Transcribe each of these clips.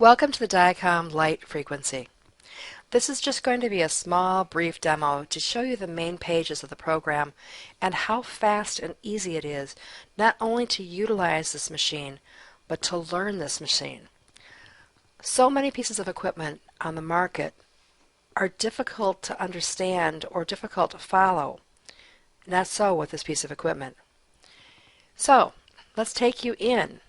Welcome to the Diacom Light Frequency. This is just going to be a small, brief demo to show you the main pages of the program and how fast and easy it is not only to utilize this machine, but to learn this machine. So many pieces of equipment on the market are difficult to understand or difficult to follow. Not so with this piece of equipment. So, let's take you in.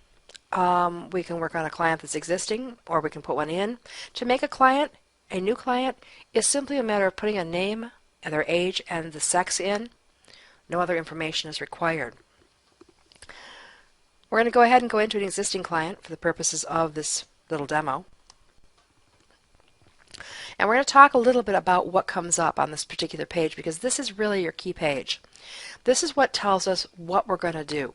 We can work on a client that's existing, or we can put one in. To make a new client, is simply a matter of putting a name and their age and the sex in. No other information is required. We're going to go ahead and go into an existing client for the purposes of this little demo. And we're going to talk a little bit about what comes up on this particular page, because this is really your key page. This is what tells us what we're going to do.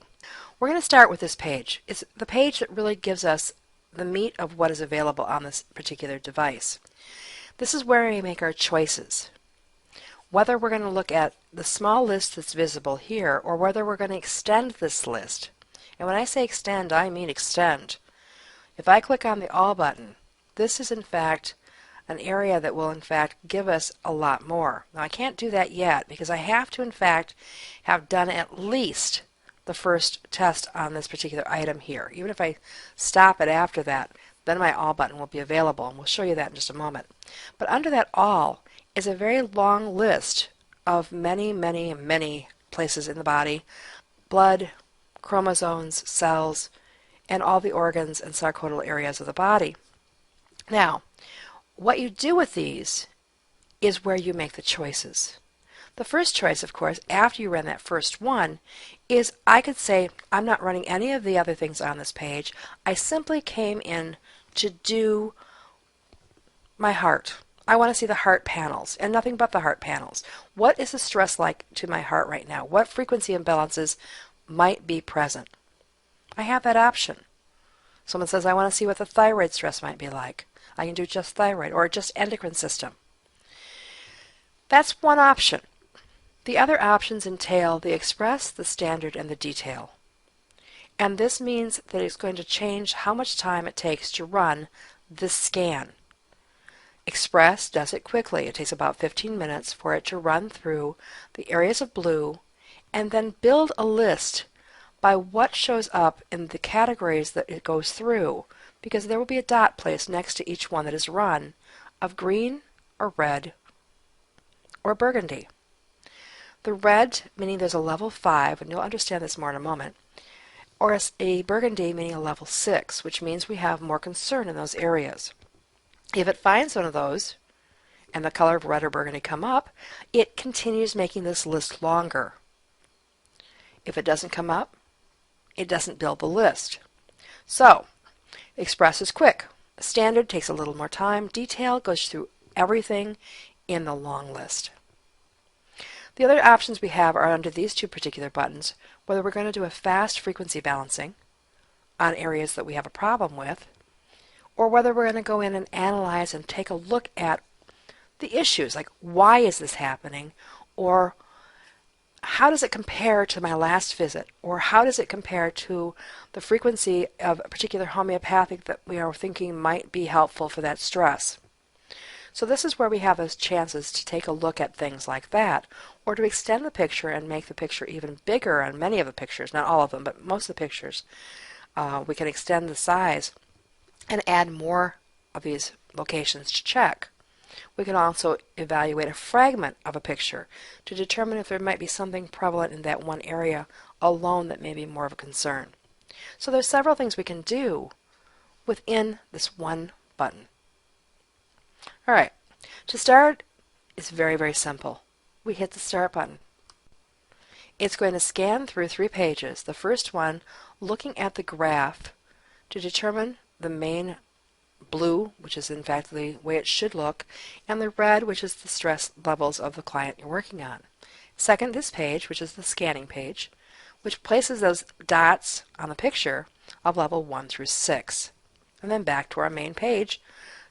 We're going to start with this page. It's the page that really gives us the meat of what is available on this particular device. This is where we make our choices. Whether we're going to look at the small list that's visible here, or whether we're going to extend this list. And when I say extend, I mean extend. If I click on the All button, this is in fact an area that will in fact give us a lot more. Now I can't do that yet because I have to in fact have done at least the first test on this particular item here. Even if I stop it after that, then my All button will be available, and we'll show you that in just a moment. But under that All is a very long list of many, many, many places in the body: blood, chromosomes, cells, and all the organs and sarcoidal areas of the body. Now, what you do with these is where you make the choices. The first choice, of course, after you run that first one, is I could say, I'm not running any of the other things on this page. I simply came in to do my heart. I want to see the heart panels and nothing but the heart panels. What is the stress like to my heart right now? What frequency imbalances might be present? I have that option. Someone says, I want to see what the thyroid stress might be like. I can do just thyroid or just endocrine system. That's one option. The other options entail the express, the standard, and the detail. And this means that it's going to change how much time it takes to run this scan. Express does it quickly. It takes about 15 minutes for it to run through the areas of blue and then build a list by what shows up in the categories that it goes through, because there will be a dot placed next to each one that is run of green or red or burgundy. The red meaning there's a level 5, and you'll understand this more in a moment, or a burgundy meaning a level 6, which means we have more concern in those areas. If it finds one of those, and the color of red or burgundy come up, it continues making this list longer. If it doesn't come up, it doesn't build the list. So, express is quick. Standard takes a little more time. Detail goes through everything in the long list. The other options we have are under these two particular buttons, whether we're going to do a fast frequency balancing on areas that we have a problem with, or whether we're going to go in and analyze and take a look at the issues, like why is this happening, or how does it compare to my last visit, or how does it compare to the frequency of a particular homeopathic that we are thinking might be helpful for that stress. So this is where we have those chances to take a look at things like that, or to extend the picture and make the picture even bigger on many of the pictures, not all of them, but most of the pictures. We can extend the size and add more of these locations to check. We can also evaluate a fragment of a picture to determine if there might be something prevalent in that one area alone that may be more of a concern. So there's several things we can do within this one button. Alright, to start, it's very, very simple. We hit the Start button. It's going to scan through 3 pages. The first one, looking at the graph to determine the main blue, which is in fact the way it should look, and the red, which is the stress levels of the client you're working on. Second, this page, which is the scanning page, which places those dots on the picture of level 1 through 6. And then back to our main page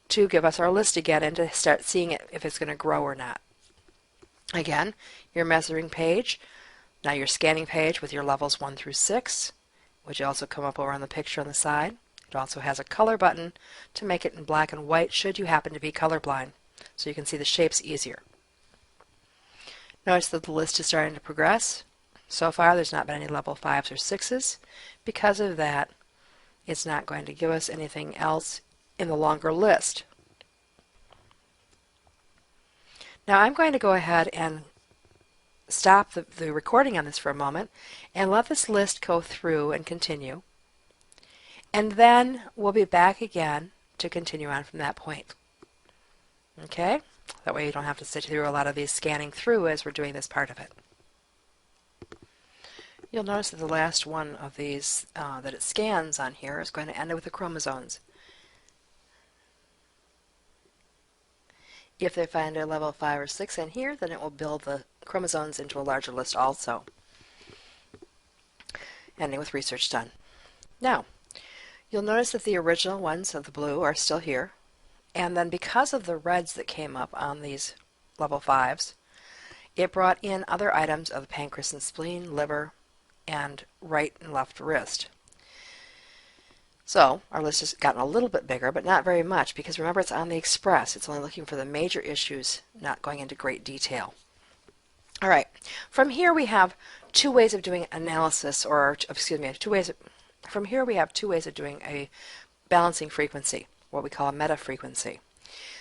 to give us our list again and to start seeing it if it's going to grow or not. Again, your measuring page, now your scanning page with your levels 1 through 6, which also come up over on the picture on the side, It also has a color button to make it in black and white should you happen to be colorblind, so you can see the shapes easier. Notice that the list is starting to progress. So far there's not been any level 5s or 6s. Because of that, it's not going to give us anything else in the longer list. Now I'm going to go ahead and stop the recording on this for a moment and let this list go through and continue. And then we'll be back again to continue on from that point. Okay? That way you don't have to sit through a lot of these scanning through as we're doing this part of it. You'll notice that the last one of these that it scans on here is going to end with the chromosomes. If they find a level 5 or 6 in here, then it will build the chromosomes into a larger list also, ending with research done. Now, you'll notice that the original ones of the blue are still here, and then because of the reds that came up on these level 5s, it brought in other items of the pancreas and spleen, liver, and right and left wrist. So our list has gotten a little bit bigger, but not very much, because remember it's on the Express. It's only looking for the major issues, not going into great detail. All right, from here we have two ways of doing analysis, or excuse me, from here we have two ways of doing a balancing frequency, what we call a meta frequency.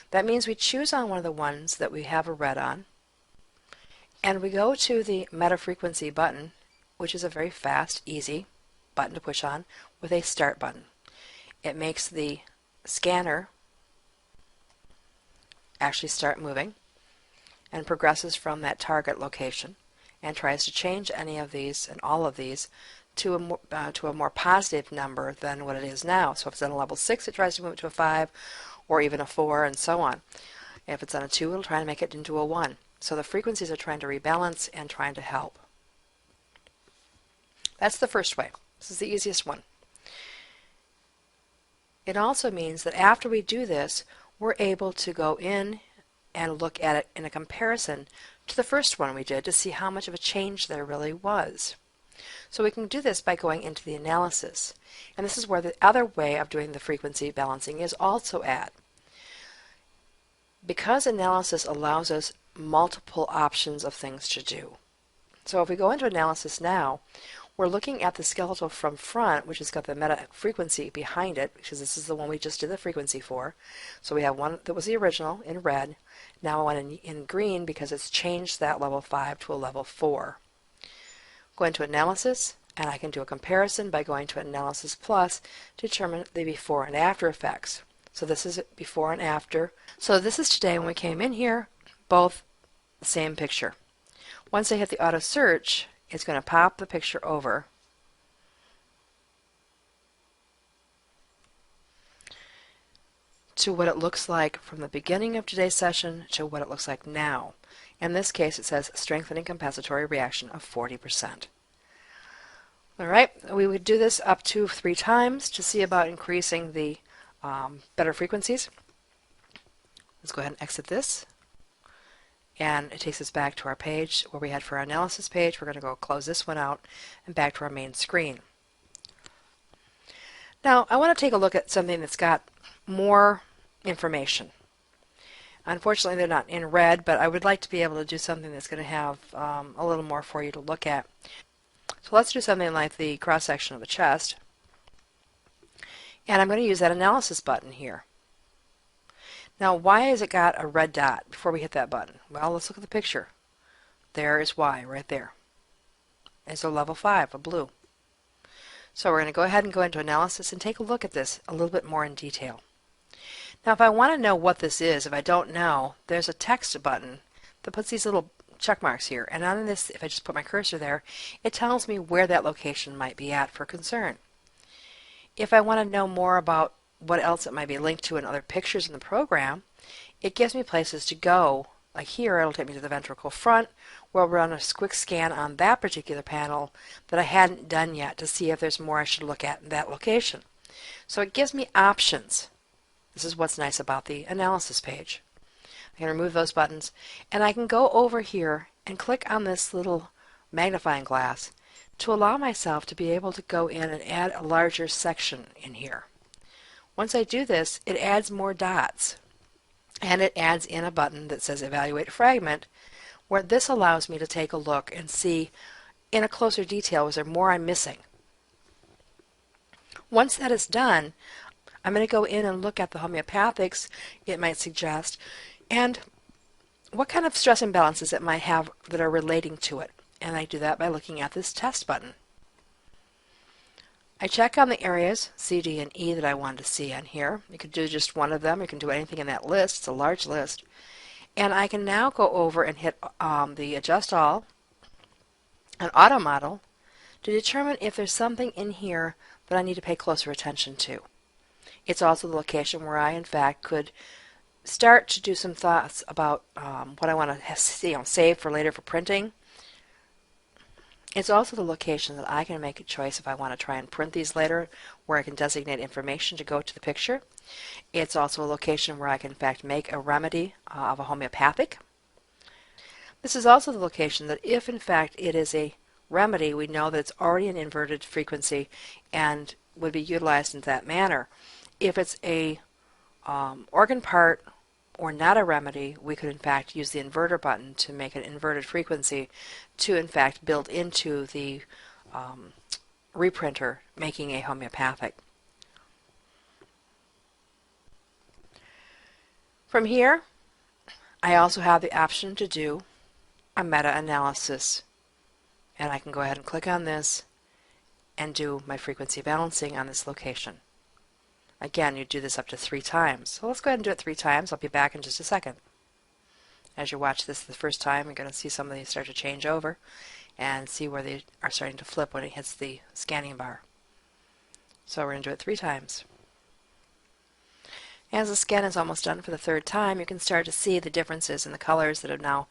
That means we choose on one of the ones that we have a red on, and we go to the meta frequency button, which is a very fast, easy button to push on with a start button. It makes the scanner actually start moving and progresses from that target location and tries to change any of these and all of these to a more positive number than what it is now. So if it's on a level 6, it tries to move it to a 5 or even a 4 and so on. If it's on a 2, it'll try to make it into a 1. So the frequencies are trying to rebalance and trying to help. That's the first way. This is the easiest one. It also means that after we do this, we're able to go in and look at it in a comparison to the first one we did to see how much of a change there really was. So we can do this by going into the analysis. And this is where the other way of doing the frequency balancing is also at. Because analysis allows us multiple options of things to do. So if we go into analysis now, we're looking at the skeletal from front, which has got the meta frequency behind it, because this is the one we just did the frequency for. So we have one that was the original in red, now one in green because it's changed that level 5 to a level 4. Go into analysis, and I can do a comparison by going to Analysis Plus to determine the before and after effects. So this is before and after. So this is today when we came in here, both the same picture. Once I hit the auto search, it's going to pop the picture over to what it looks like from the beginning of today's session to what it looks like now. In this case, it says strengthening compensatory reaction of 40%. All right, we would do this up to 3 times to see about increasing the better frequencies. Let's go ahead and exit this. And it takes us back to our page where we had for our analysis page. We're going to go close this one out and back to our main screen. Now I want to take a look at something that's got more information. Unfortunately they're not in red, but I would like to be able to do something that's going to have a little more for you to look at. So let's do something like the cross-section of the chest. And I'm going to use that analysis button here. Now, why has it got a red dot before we hit that button? Well, let's look at the picture. There is why, right there. It's a level 5, a blue. So we're going to go ahead and go into analysis and take a look at this a little bit more in detail. Now, if I want to know what this is, if I don't know, there's a text button that puts these little check marks here. And on this, if I just put my cursor there, it tells me where that location might be at for concern. If I want to know more about what else it might be linked to in other pictures in the program, it gives me places to go. Like here, it'll take me to the ventricle front, where we'll run a quick scan on that particular panel that I hadn't done yet to see if there's more I should look at in that location. So it gives me options. This is what's nice about the analysis page. I can remove those buttons, and I can go over here and click on this little magnifying glass to allow myself to be able to go in and add a larger section in here. Once I do this, it adds more dots, and it adds in a button that says Evaluate Fragment, where this allows me to take a look and see in a closer detail, is there more I'm missing? Once that is done, I'm going to go in and look at the homeopathics it might suggest and what kind of stress imbalances it might have that are relating to it. And I do that by looking at this test button. I check on the areas, C, D, and E, that I wanted to see on here. You could do just one of them. You can do anything in that list. It's a large list. And I can now go over and hit the Adjust All and Auto Model to determine if there's something in here that I need to pay closer attention to. It's also the location where I, in fact, could start to do some thoughts about what I want to save for later for printing. It's also the location that I can make a choice if I want to try and print these later, where I can designate information to go to the picture. It's also a location where I can, in fact, make a remedy of a homeopathic. This is also the location that if, in fact, it is a remedy, we know that it's already an inverted frequency and would be utilized in that manner. If it's a organ part or not a remedy, we could in fact use the inverter button to make an inverted frequency to in fact build into the reprinter, making a homeopathic. From here, I also have the option to do a meta-analysis, and I can go ahead and click on this and do my frequency balancing on this location. Again, you do this up to 3 times. So let's go ahead and do it 3 times. I'll be back in just a second. As you watch this the first time, you're going to see some of these start to change over and see where they are starting to flip when it hits the scanning bar. So we're going to do it 3 times. As the scan is almost done for the 3rd time, you can start to see the differences in the colors that have now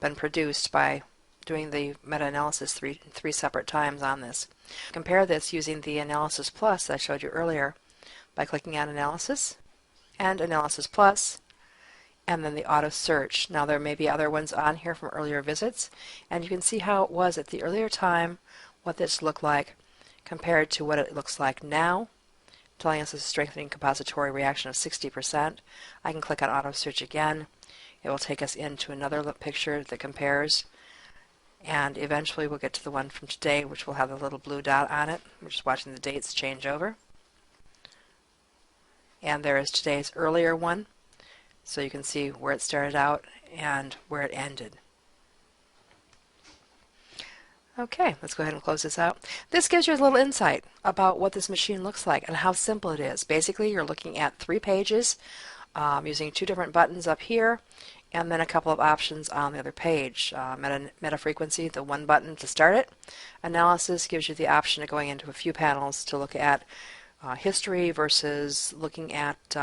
been produced by doing the meta-analysis three separate times on this. Compare this using the Analysis Plus that I showed you earlier by clicking on Analysis and Analysis Plus and then the Auto Search. Now there may be other ones on here from earlier visits, and you can see how it was at the earlier time, what this looked like compared to what it looks like now, telling us a strengthening compository reaction of 60%. I can click on Auto Search again. It will take us into another picture that compares, and eventually we'll get to the one from today, which will have the little blue dot on it. We're just watching the dates change over. And there is today's earlier one, so you can see where it started out and where it ended. Okay, let's go ahead and close this out. This gives you a little insight about what this machine looks like and how simple it is. Basically, you're looking at 3 pages using 2 different buttons up here and then a couple of options on the other page. Meta frequency, the 1 button to start it. Analysis gives you the option of going into a few panels to look at history versus looking at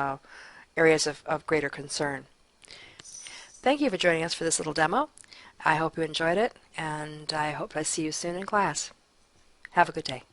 areas of greater concern. Thank you for joining us for this little demo. I hope you enjoyed it, and I hope I see you soon in class. Have a good day.